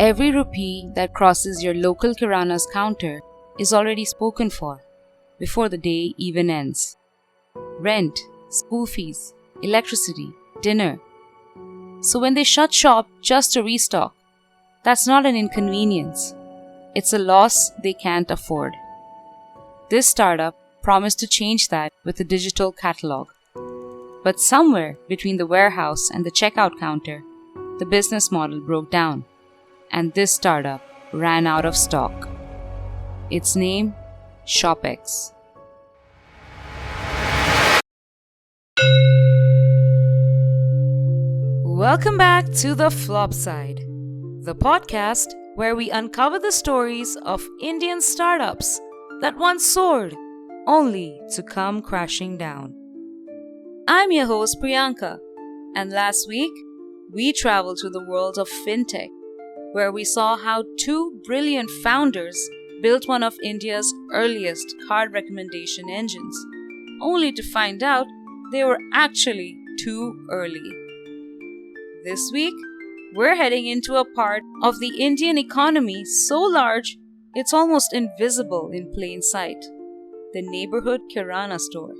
Every rupee that crosses your local kirana's counter is already spoken for before the day even ends. Rent, school fees, electricity, dinner. So when they shut shop just to restock, that's not an inconvenience. It's a loss they can't afford. This startup promised to change that with a digital catalog. But somewhere between the warehouse and the checkout counter, the business model broke down, and this startup ran out of stock. Its name, ShopX. Welcome back to The Flop Side, the podcast where we uncover the stories of Indian startups that once soared only to come crashing down. I'm your host Priyanka, and last week we traveled to the world of fintech, where we saw how two brilliant founders built one of India's earliest card recommendation engines, only to find out they were actually too early. This week, we're heading into a part of the Indian economy so large it's almost invisible in plain sight: the neighborhood kirana store.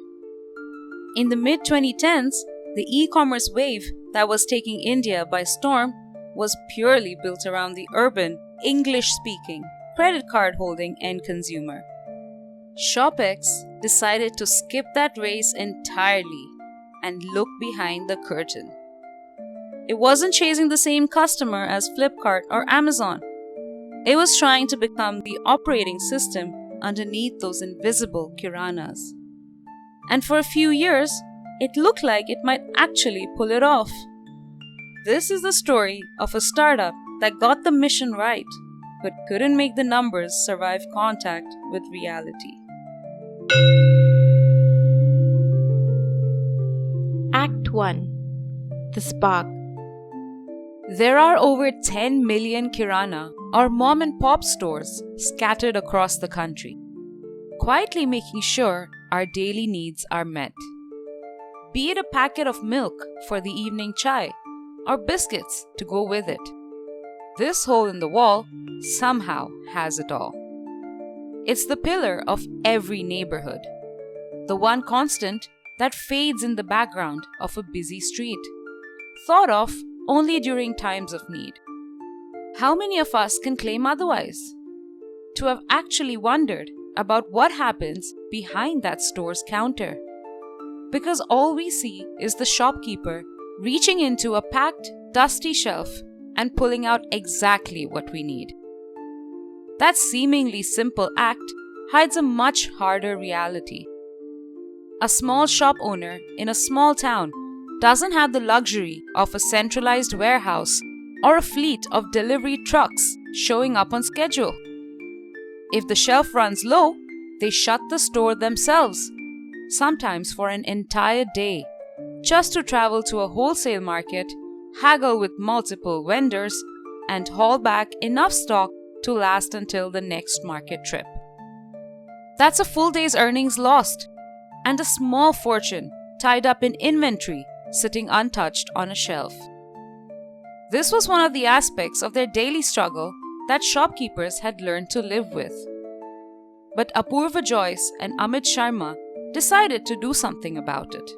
In the mid-2010s, the e-commerce wave that was taking India by storm was purely built around the urban, English-speaking, credit card-holding end consumer. ShopX decided to skip that race entirely and look behind the curtain. It wasn't chasing the same customer as Flipkart or Amazon. It was trying to become the operating system underneath those invisible kiranas. And for a few years, it looked like it might actually pull it off. This is the story of a startup that got the mission right, but couldn't make the numbers survive contact with reality. Act 1. The Spark. There are over 10 million kirana or mom and pop stores scattered across the country, quietly making sure our daily needs are met. Be it a packet of milk for the evening chai or biscuits to go with it, this hole in the wall somehow has it all. It's the pillar of every neighborhood, the one constant that fades in the background of a busy street, thought of only during times of need. How many of us can claim otherwise? To have actually wondered about what happens behind that store's counter. Because all we see is the shopkeeper reaching into a packed, dusty shelf and pulling out exactly what we need. That seemingly simple act hides a much harder reality. A small shop owner in a small town doesn't have the luxury of a centralized warehouse or a fleet of delivery trucks showing up on schedule. If the shelf runs low, they shut the store themselves, sometimes for an entire day, just to travel to a wholesale market, haggle with multiple vendors, and haul back enough stock to last until the next market trip. That's a full day's earnings lost, and a small fortune tied up in inventory sitting untouched on a shelf. This was one of the aspects of their daily struggle that shopkeepers had learned to live with. But 𝗵𝗲𝗄 Joyce and Amit Sharma decided to do something about it.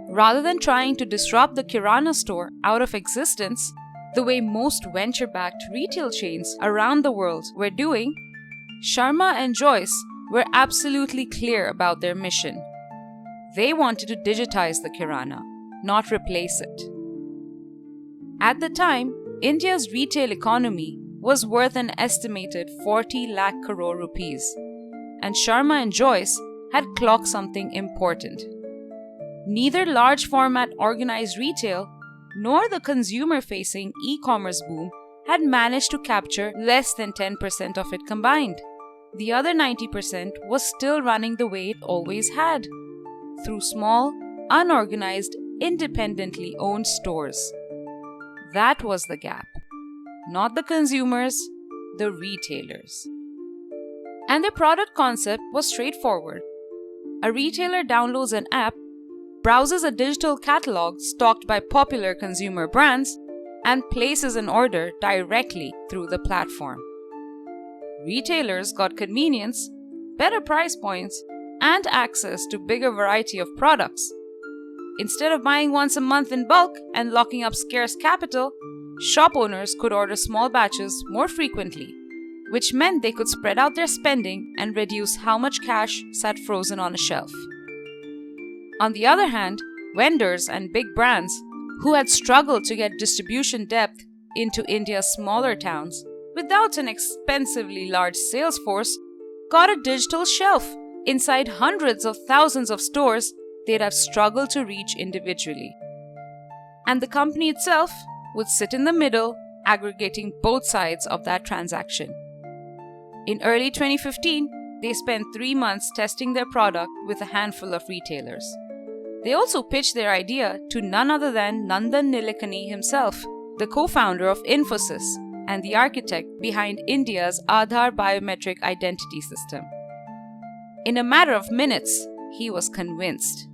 Rather than trying to disrupt the kirana store out of existence, the way most venture-backed retail chains around the world were doing, Sharma and Joyce were absolutely clear about their mission. They wanted to digitize the kirana, not replace it. At the time, India's retail economy was worth an estimated 40 lakh crore rupees, and Sharma and Joyce had clocked something important. Neither large format organized retail nor the consumer-facing e-commerce boom had managed to capture less than 10% of it combined. The other 90% was still running the way it always had, through small, unorganized, independently owned stores. That was the gap. Not the consumers, the retailers. And their product concept was straightforward. A retailer downloads an app, browses a digital catalog stocked by popular consumer brands, and places an order directly through the platform. Retailers got convenience, better price points, and access to bigger variety of products. Instead of buying once a month in bulk and locking up scarce capital, shop owners could order small batches more frequently, which meant they could spread out their spending and reduce how much cash sat frozen on a shelf. On the other hand, vendors and big brands who had struggled to get distribution depth into India's smaller towns without an expensively large sales force got a digital shelf inside hundreds of thousands of stores they'd have struggled to reach individually. And the company itself would sit in the middle, aggregating both sides of that transaction. In early 2015, they spent 3 months testing their product with a handful of retailers. They also pitched their idea to none other than Nandan Nilekani himself, the co-founder of Infosys and the architect behind India's Aadhaar biometric identity system. In a matter of minutes, he was convinced.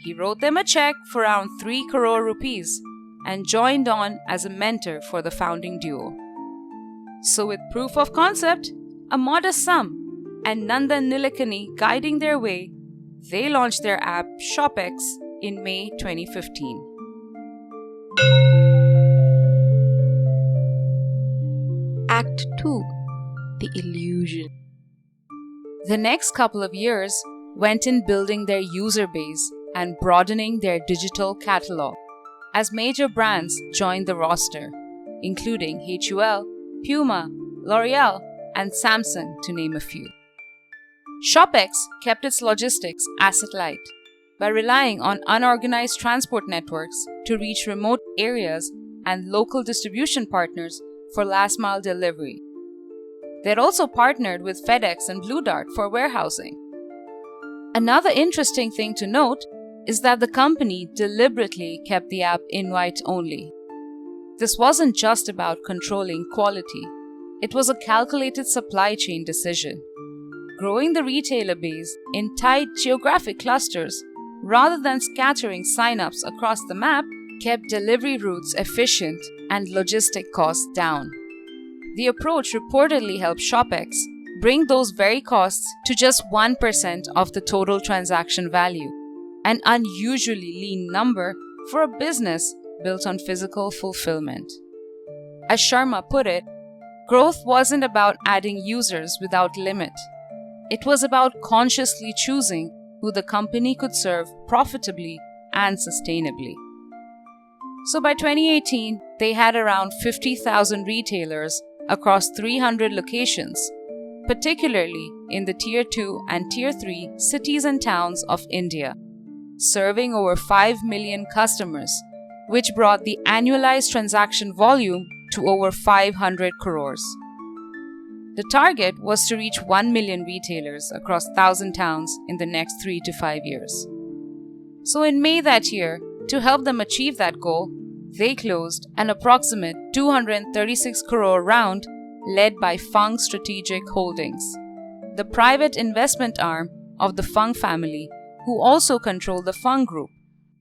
He wrote them a check for around 3 crore rupees and joined on as a mentor for the founding duo. So with proof of concept, a modest sum, and Nandan Nilekani guiding their way, they launched their app ShopX in May 2015. Act 2. The Illusion. The next couple of years went in building their user base and broadening their digital catalog as major brands joined the roster, including HUL, Puma, L'Oreal, and Samsung, to name a few. ShopX kept its logistics asset-light by relying on unorganized transport networks to reach remote areas and local distribution partners for last-mile delivery. They had also partnered with FedEx and Blue Dart for warehousing. Another interesting thing to note is that the company deliberately kept the app invite-only. This wasn't just about controlling quality. It was a calculated supply chain decision. Growing the retailer base in tight geographic clusters rather than scattering sign-ups across the map kept delivery routes efficient and logistic costs down. The approach reportedly helped ShopX bring those very costs to just 1% of the total transaction value, an unusually lean number for a business built on physical fulfillment. As Sharma put it, growth wasn't about adding users without limit. It was about consciously choosing who the company could serve profitably and sustainably. So by 2018, they had around 50,000 retailers across 300 locations, particularly in the Tier 2 and Tier 3 cities and towns of India, serving over 5 million customers, which brought the annualized transaction volume to over 500 crores. The target was to reach 1 million retailers across 1,000 towns in the next 3 to 5 years. So in May that year, to help them achieve that goal, they closed an approximate 236 crore round led by Fung Strategic Holdings, the private investment arm of the Fung family, who also control the Fung Group,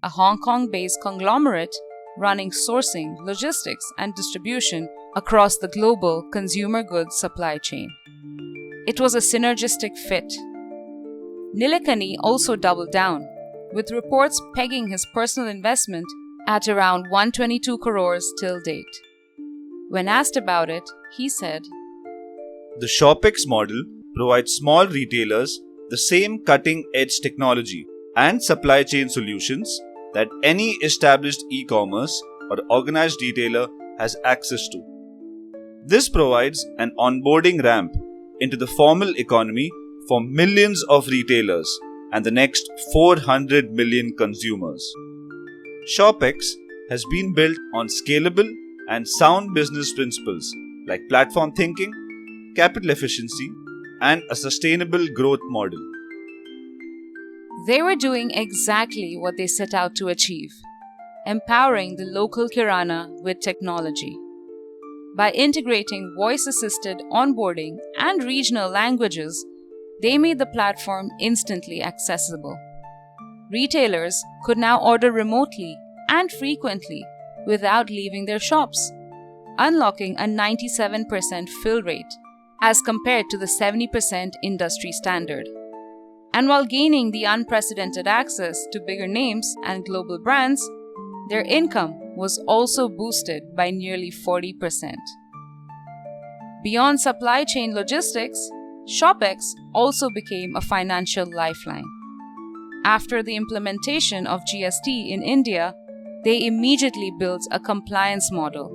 a Hong Kong-based conglomerate running sourcing, logistics, and distribution across the global consumer goods supply chain. It was a synergistic fit. Nilekani also doubled down, with reports pegging his personal investment at around 122 crores till date. When asked about it, he said, "The ShopX model provides small retailers the same cutting-edge technology and supply chain solutions that any established e-commerce or organized retailer has access to. This provides an onboarding ramp into the formal economy for millions of retailers and the next 400 million consumers. ShopX has been built on scalable and sound business principles like platform thinking, capital efficiency, and a sustainable growth model." They were doing exactly what they set out to achieve, empowering the local kirana with technology. By integrating voice-assisted onboarding and regional languages, they made the platform instantly accessible. Retailers could now order remotely and frequently without leaving their shops, unlocking a 97% fill rate as compared to the 70% industry standard. And while gaining the unprecedented access to bigger names and global brands, their income was also boosted by nearly 40%. Beyond supply chain logistics, ShopX also became a financial lifeline. After the implementation of GST in India, they immediately built a compliance model,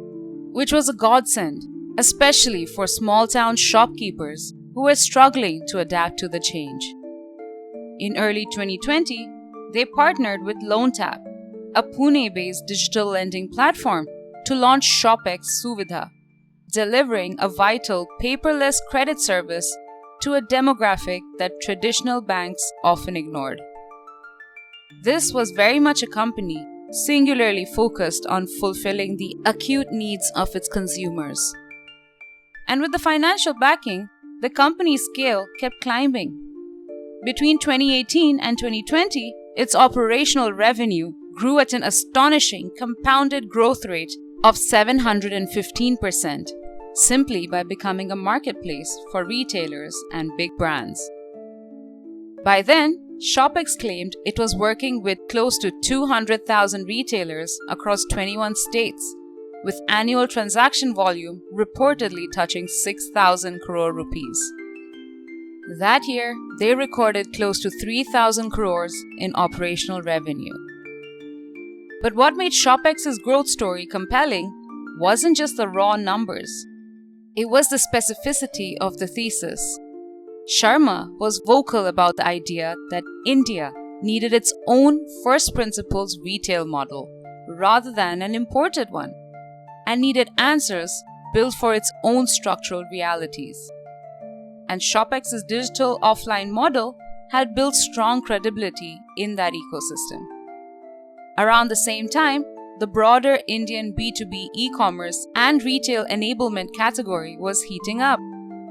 which was a godsend, especially for small-town shopkeepers who were struggling to adapt to the change. In early 2020, they partnered with LoanTap, a Pune-based digital lending platform, to launch ShopX 𝗧𝗵𝗲, delivering a vital paperless credit service to a demographic that traditional banks often ignored. This was very much a company singularly focused on fulfilling the acute needs of its consumers. And with the financial backing, the company's scale kept climbing. Between 2018 and 2020, its operational revenue grew at an astonishing compounded growth rate of 715%, simply by becoming a marketplace for retailers and big brands. By then, ShopX claimed it was working with close to 200,000 retailers across 21 states, with annual transaction volume reportedly touching 6,000 crore rupees. That year, they recorded close to 3,000 crores in operational revenue. But what made ShopX's growth story compelling wasn't just the raw numbers. It was the specificity of the thesis. Sharma was vocal about the idea that India needed its own first principles retail model rather than an imported one, and needed answers built for its own structural realities. And ShopX's digital offline model had built strong credibility in that ecosystem. Around the same time, the broader Indian B2B e-commerce and retail enablement category was heating up.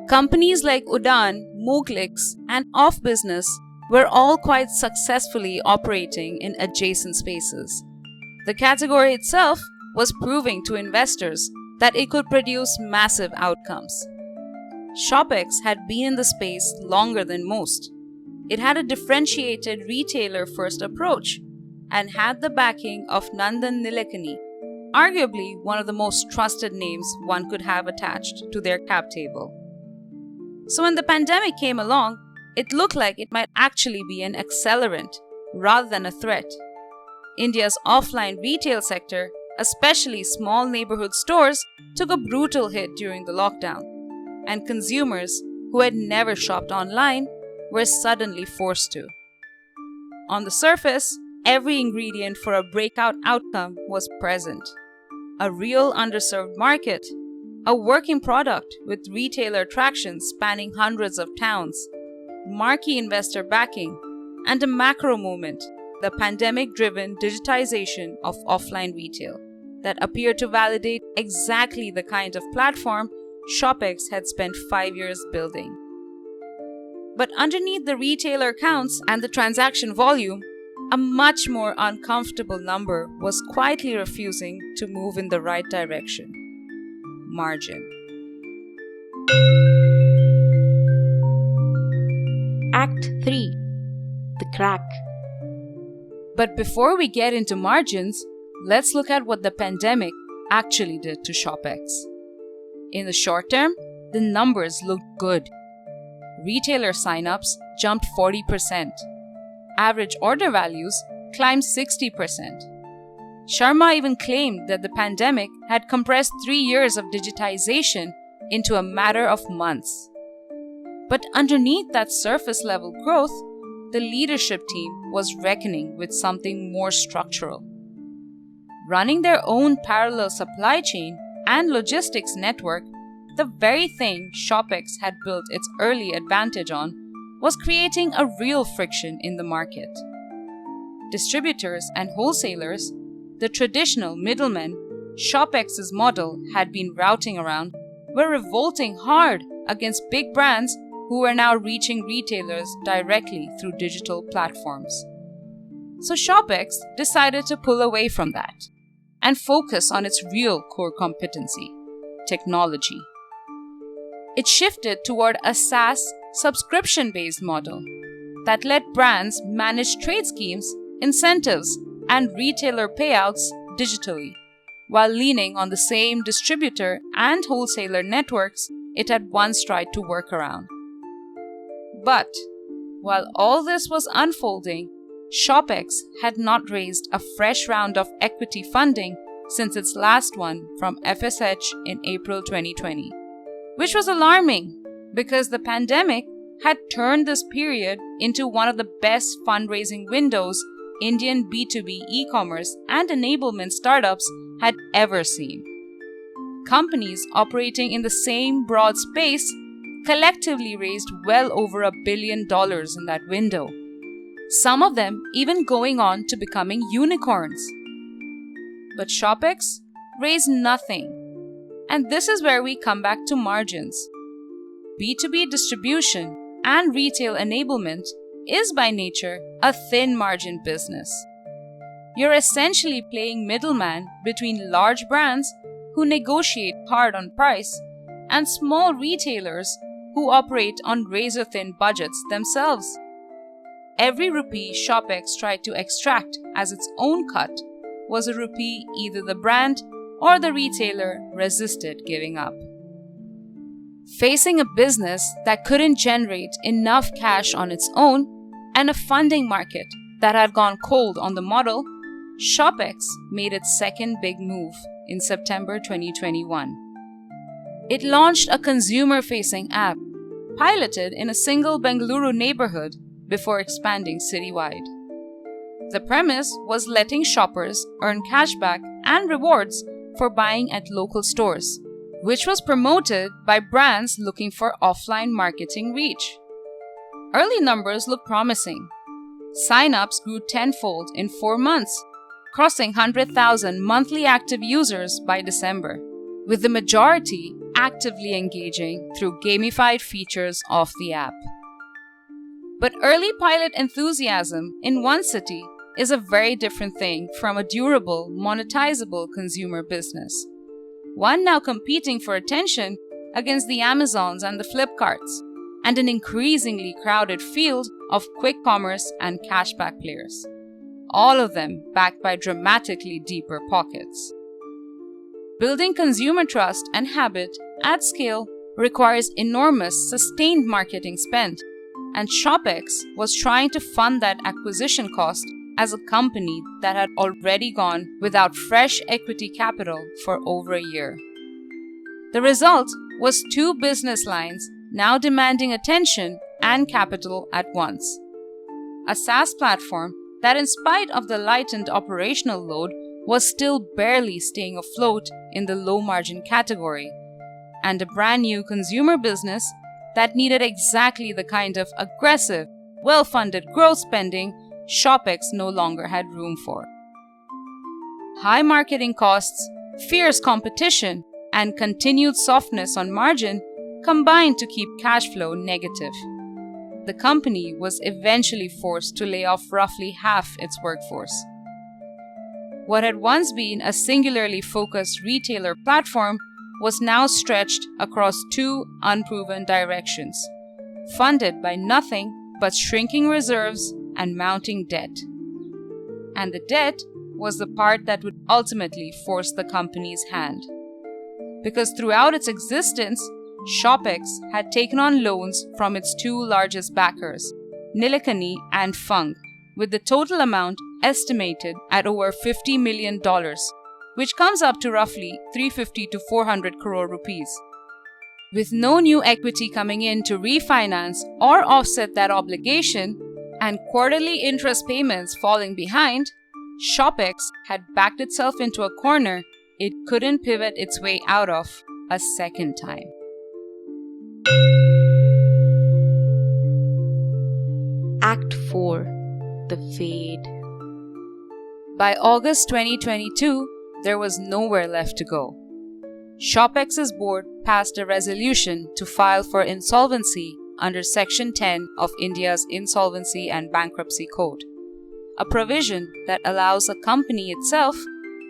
Companies like Udaan, Moglix, and Off Business were all quite successfully operating in adjacent spaces. The category itself was proving to investors that it could produce massive outcomes. ShopX had been in the space longer than most. It had a differentiated retailer-first approach and had the backing of Nandan Nilekani, arguably one of the most trusted names one could have attached to their cap table. So when the pandemic came along, it looked like it might actually be an accelerant rather than a threat. India's offline retail sector, especially small neighborhood stores, took a brutal hit during the lockdown, and consumers who had never shopped online were suddenly forced to. On the surface, every ingredient for a breakout outcome was present. A real underserved market, a working product with retailer traction spanning hundreds of towns, marquee investor backing, and a macro moment, the pandemic-driven digitization of offline retail, that appeared to validate exactly the kind of platform ShopX had spent 5 years building. But underneath the retailer counts and the transaction volume, a much more uncomfortable number was quietly refusing to move in the right direction: margin. Act 3. The Crack. But before we get into margins, let's look at what the pandemic actually did to ShopX. In the short term, the numbers looked good. Retailer signups jumped 40%. Average order values climbed 60%. Sharma even claimed that the pandemic had compressed 3 years of digitization into a matter of months. But underneath that surface-level growth, the leadership team was reckoning with something more structural. Running their own parallel supply chain and logistics network, the very thing ShopX had built its early advantage on, was creating a real friction in the market. Distributors and wholesalers, the traditional middlemen ShopX's model had been routing around, were revolting hard against big brands who were now reaching retailers directly through digital platforms. So ShopX decided to pull away from that and focus on its real core competency: technology. It shifted toward a SaaS subscription-based model that let brands manage trade schemes, incentives, and retailer payouts digitally, while leaning on the same distributor and wholesaler networks it had once tried to work around. But while all this was unfolding, ShopX had not raised a fresh round of equity funding since its last one from FSH in April 2020, which was alarming because the pandemic had turned this period into one of the best fundraising windows Indian B2B e-commerce and enablement startups had ever seen. Companies operating in the same broad space collectively raised well over $1 billion in that window, some of them even going on to becoming unicorns. But ShopX raised nothing, and this is where we come back to margins. B2B distribution and retail enablement is by nature a thin margin business. You're essentially playing middleman between large brands who negotiate hard on price and small retailers who operate on razor-thin budgets themselves. Every rupee ShopX tried to extract as its own cut was a rupee either the brand or the retailer resisted giving up. Facing a business that couldn't generate enough cash on its own and a funding market that had gone cold on the model, ShopX made its second big move in September 2021. It launched a consumer-facing app, piloted in a single Bengaluru neighborhood before expanding citywide. The premise was letting shoppers earn cashback and rewards for buying at local stores, which was promoted by brands looking for offline marketing reach. Early numbers look promising. Sign-ups grew tenfold in 4 months, crossing 100,000 monthly active users by December, with the majority actively engaging through gamified features of the app. But early pilot enthusiasm in one city is a very different thing from a durable, monetizable consumer business, one now competing for attention against the Amazons and the Flipkarts, and an increasingly crowded field of quick commerce and cashback players, all of them backed by dramatically deeper pockets. Building consumer trust and habit at scale requires enormous, sustained marketing spend, and ShopX was trying to fund that acquisition cost as a company that had already gone without fresh equity capital for over a year. The result was 2 business lines now demanding attention and capital at once. A SaaS platform that, in spite of the lightened operational load, was still barely staying afloat in the low-margin category, and a brand new consumer business that needed exactly the kind of aggressive, well-funded growth spending ShopX no longer had room for. High marketing costs, fierce competition, and continued softness on margin combined to keep cash flow negative. The company was eventually forced to lay off roughly half its workforce. What had once been a singularly focused retailer platform was now stretched across 2 unproven directions, funded by nothing but shrinking reserves and mounting debt. And the debt was the part that would ultimately force the company's hand. Because throughout its existence, ShopX had taken on loans from its 2 largest backers, Nilekani and Fung, with the total amount estimated at over $50 million, which comes up to roughly 350 to 400 crore rupees. With no new equity coming in to refinance or offset that obligation, and quarterly interest payments falling behind, ShopX had backed itself into a corner it couldn't pivot its way out of a second time. Act 4. The Fade. By August 2022, there was nowhere left to go. ShopX's board passed a resolution to file for insolvency under Section 10 of India's Insolvency and Bankruptcy Code, a provision that allows a company itself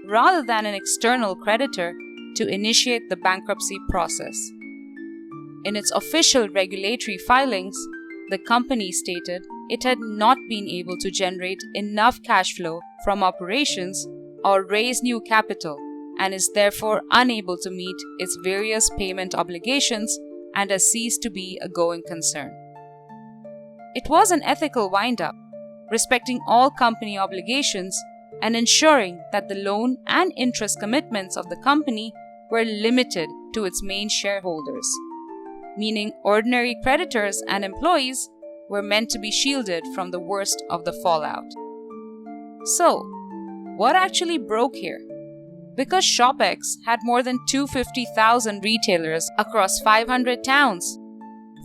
rather than an external creditor to initiate the bankruptcy process. In its official regulatory filings, the company stated it had not been able to generate enough cash flow from operations or raise new capital and is therefore unable to meet its various payment obligations and has ceased to be a going concern. It was an ethical wind-up, respecting all company obligations and ensuring that the loan and interest commitments of the company were limited to its main shareholders, meaning ordinary creditors and employees were meant to be shielded from the worst of the fallout. So, what actually broke here? Because ShopX had more than 250,000 retailers across 500 towns,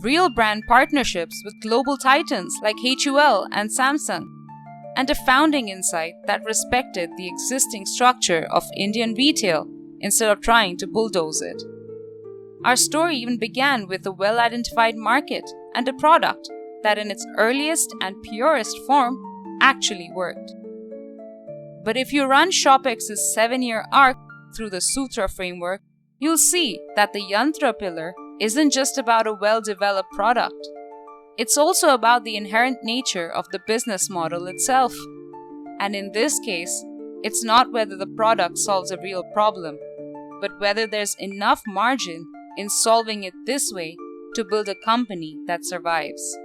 real brand partnerships with global titans like HUL and Samsung, and a founding insight that respected the existing structure of Indian retail instead of trying to bulldoze it. Our story even began with a well-identified market and a product that in its earliest and purest form actually worked. But if you run ShopX's 7-year arc through the Sutra framework, you'll see that the Yantra pillar isn't just about a well-developed product. It's also about the inherent nature of the business model itself. And in this case, it's not whether the product solves a real problem, but whether there's enough margin in solving it this way to build a company that survives.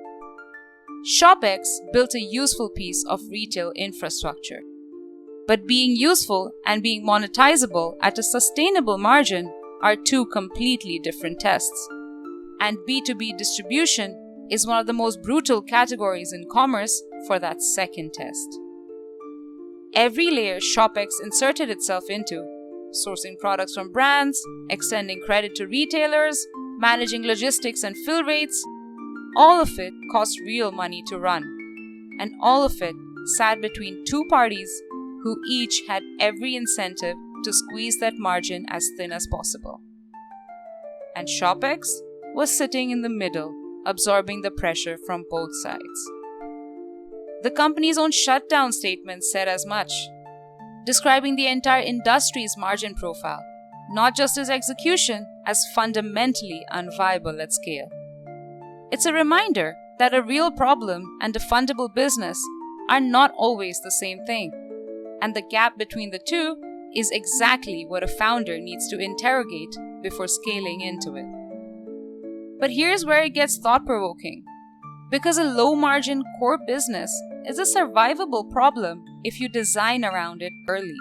ShopX built a useful piece of retail infrastructure. But being useful and being monetizable at a sustainable margin are two completely different tests. And B2B distribution is one of the most brutal categories in commerce for that second test. Every layer ShopX inserted itself into, sourcing products from brands, extending credit to retailers, managing logistics and fill rates, all of it cost real money to run. And all of it sat between two parties who each had every incentive to squeeze that margin as thin as possible. And ShopX was sitting in the middle, absorbing the pressure from both sides. The company's own shutdown statement said as much, describing the entire industry's margin profile, not just its execution, as fundamentally unviable at scale. It's a reminder that a real problem and a fundable business are not always the same thing. And the gap between the two is exactly what a founder needs to interrogate before scaling into it. But here's where it gets thought-provoking. Because a low-margin core business is a survivable problem if you design around it early.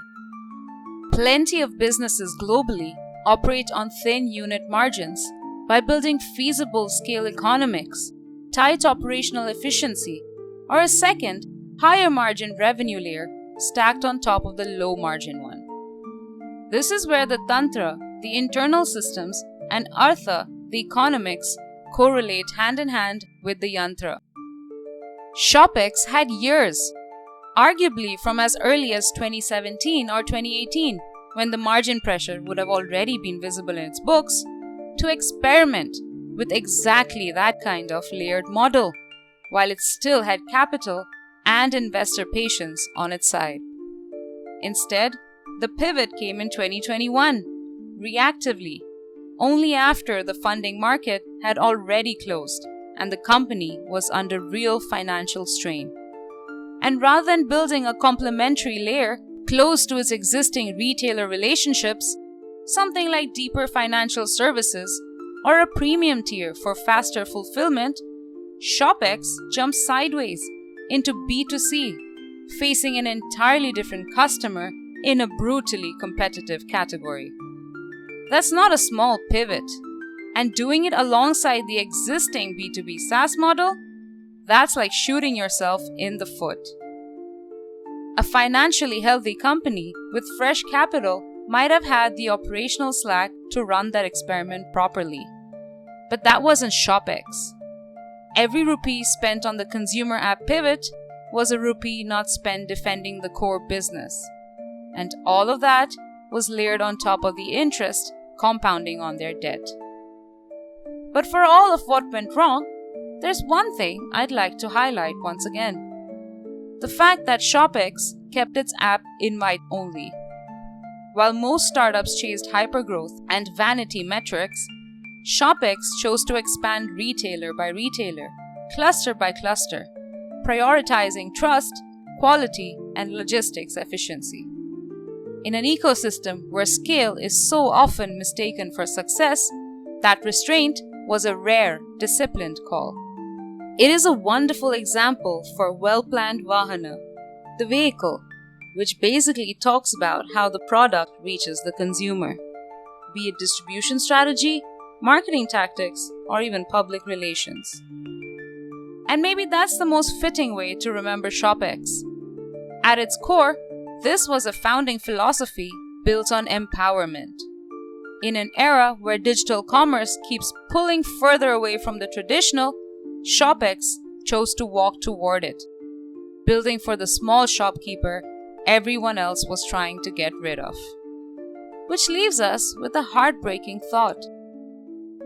Plenty of businesses globally operate on thin unit margins by building feasible scale economics, tight operational efficiency, or a second, higher margin revenue layer stacked on top of the low margin one. This is where the Tantra, the internal systems, and Artha, the economics, correlate hand in hand with the Yantra. ShopX had years, arguably from as early as 2017 or 2018, when the margin pressure would have already been visible in its books, to experiment with exactly that kind of layered model, while it still had capital and investor patience on its side. Instead, the pivot came in 2021, reactively, only after the funding market had already closed and the company was under real financial strain. And rather than building a complementary layer close to its existing retailer relationships, something like deeper financial services or a premium tier for faster fulfillment, ShopX jumped sideways into B2C, facing an entirely different customer in a brutally competitive category. That's not a small pivot, and doing it alongside the existing B2B SaaS model, that's like shooting yourself in the foot. A financially healthy company with fresh capital might have had the operational slack to run that experiment properly. But that wasn't ShopX. Every rupee spent on the consumer app pivot was a rupee not spent defending the core business. And all of that was layered on top of the interest compounding on their debt. But for all of what went wrong, there's one thing I'd like to highlight once again. The fact that ShopX kept its app invite only. While most startups chased hypergrowth and vanity metrics, ShopX chose to expand retailer by retailer, cluster by cluster, prioritizing trust, quality, and logistics efficiency. In an ecosystem where scale is so often mistaken for success, that restraint was a rare, disciplined call. It is a wonderful example for well-planned vahana, the vehicle, which basically talks about how the product reaches the consumer, be it distribution strategy, marketing tactics, or even public relations. And maybe that's the most fitting way to remember ShopX. At its core, this was a founding philosophy built on empowerment. In an era where digital commerce keeps pulling further away from the traditional, ShopX chose to walk toward it, building for the small shopkeeper everyone else was trying to get rid of. Which leaves us with a heartbreaking thought.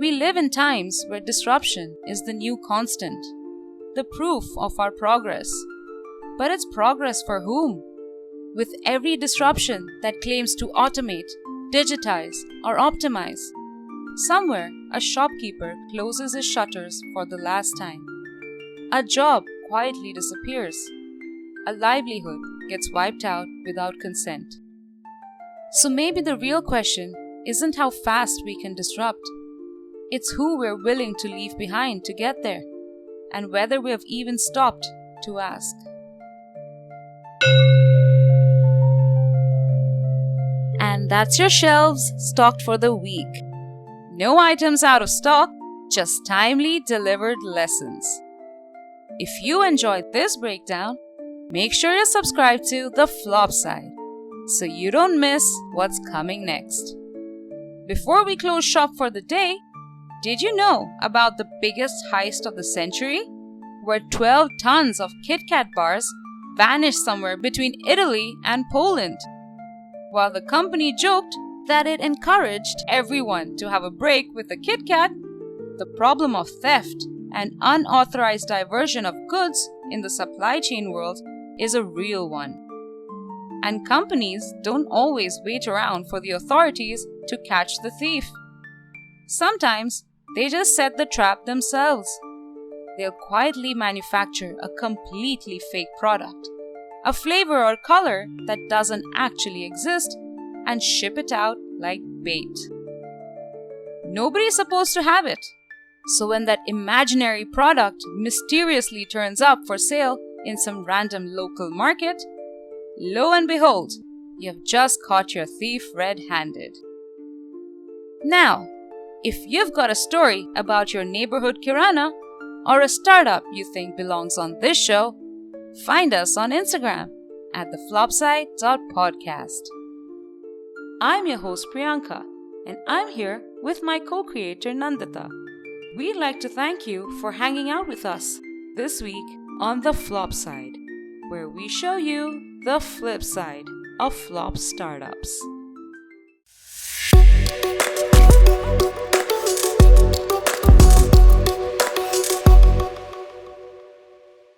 We live in times where disruption is the new constant, the proof of our progress. But it's progress for whom? With every disruption that claims to automate, digitize, or optimize, somewhere a shopkeeper closes his shutters for the last time. A job quietly disappears. A livelihood gets wiped out without consent. So maybe the real question isn't how fast we can disrupt. It's who we're willing to leave behind to get there, and whether we have even stopped to ask. And that's your shelves stocked for the week. No items out of stock, just timely delivered lessons. If you enjoyed this breakdown, make sure you subscribe to The Flop Side so you don't miss what's coming next. Before we close shop for the day, did you know about the biggest heist of the century, where 12 tons of Kit Kat bars vanished somewhere between Italy and Poland? While the company joked that it encouraged everyone to have a break with the Kit Kat, the problem of theft and unauthorized diversion of goods in the supply chain world is a real one. And companies don't always wait around for the authorities to catch the thief. Sometimes they just set the trap themselves. They'll quietly manufacture a completely fake product, a flavor or color that doesn't actually exist, and ship it out like bait. Nobody's supposed to have it. So when that imaginary product mysteriously turns up for sale in some random local market, lo and behold, you have just caught your thief red-handed. Now, if you've got a story about your neighborhood kirana or a startup you think belongs on this show, find us on Instagram at 𝗧𝗵𝗲𝗙𝗶𝗱𝗲. I'm your host Priyanka, and I'm here with my co-creator Nandita. We'd like to thank you for hanging out with us this week on The Flop Side, where we show you the flip side of flop startups.